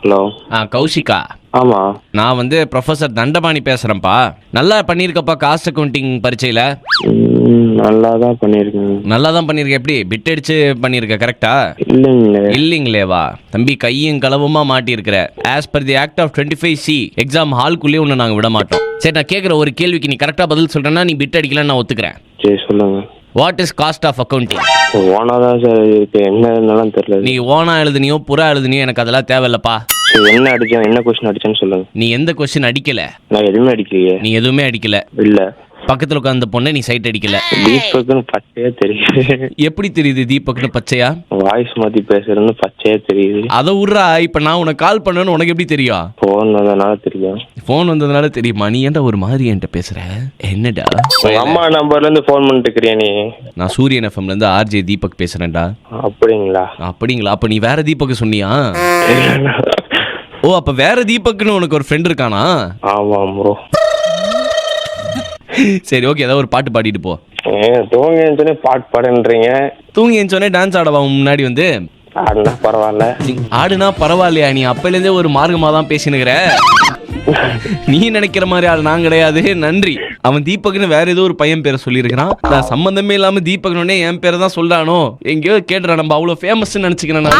Hello. Kaushika. ஆமா. நான் வந்து ப்ரொஃபசர் தண்டபாணி பேசுறேன்ப்பா. நல்லா பண்ணியிருக்கப்பா காஸ்ட் அக்கௌண்டிங் பரீட்சையில. நல்லா தான் பண்ணியிருக்கேன். நல்லா தான் பண்ணியிருக்க. எப்படி பிட் அடிச்சு பண்ணியிருக்க கரெக்டா? இல்லைங்களேவா தம்பி, கையும் களவுமா மாட்டியிருக்கிற. As per the act of 25C exam ஹால்குள்ளேயே ஒன்று நாங்கள் விட மாட்டோம். சரி, நான் கேட்குற ஒரு கேள்விக்கு நீ கரெக்டாக பதில் சொல்கிறேன்னா நீ பிட் அடிக்கலன்னு நான் ஒத்துக்கிறேன். சரி சொல்லுங்க. What is cost of accounting? ஓனா தான் சார் இருக்கு, என்ன இருந்தாலும் தெரியல. நீ ஓனா எழுதுனியோ புறா எழுதுனியோ எனக்கு அதெல்லாம் தேவையில்லப்பா. என்ன அடிச்சேன், என்ன கொஸ்டின் அடிச்சேன்னு சொல்லுங்க. நீ எந்த கொஸ்டின் அடிக்கல? நான் எதுவுமே அடிக்கலையே. நீ எதுவுமே அடிக்கல. இல்ல. பக்கத்துல உட்கார்ந்த பொண்ணை நீ சைட் அடிக்கல. தீபக்னு பச்சையா தெரியுது. எப்படி தெரியுது தீபக்னு பச்சையா? வாய்ஸ் மாத்தி பேசுறதுன்னு பச்சையா தெரியுது. அதை விட்றா, இப்ப நான் உனக்கு கால் பண்ணேன்னு உனக்கு எப்படி தெரியும்? போன் வந்ததுனால தெரியும். போன் வந்ததுனால தெரியுமா? நீ ஏன்டா ஒரு மாதிரி என்கிட்ட பேசுற? என்னடா அம்மா நம்பர்ல இருந்து போன் பண்ணிட்டு இருக்கிறியா நீ? நான் சூரியன் எஃப்எம்ல இருந்து ஆர்ஜே தீபக் பேசுறேன்டா. அப்படிங்களா? அப்ப நீ வேற தீபக் சொன்னியா? ஓ, அப்ப வேற தீபக்னு உனக்கு ஒரு ஃப்ரெண்ட் இருக்கானா? ஆமா ப்ரோ. சரி, ஓகே, ஏதாவது ஒரு பாட்டு பாடிட்டு போ. தூங்கி எழுந்தோடனே பாட்டு பாடுன்றீங்க. தூங்கி எழுந்தோடனே டான்ஸ் ஆடவா முன்னாடி வந்து? ஆடுனா பரவாயில்ல. ஆடுனா பரவாயில்லையா? நீ அப்பையிலேருந்தே ஒரு மார்க்கமா தான் பேசினுக்கிற. நீ நினைக்கிற மாதிரி ஆள் நான் கிடையாது. நன்றி. அவன் தீபக்னு வேற ஏதோ ஒரு பையன் பேரை சொல்லியிருக்கிறான். நான் சம்பந்தமே இல்லாம தீபக்னே என் பேரை தான் சொல்றானோ, எங்கேயோ கேட்டுறான். நம்ம அவ்வளோ ஃபேமஸ் நினைச்சுக்கிறேன்.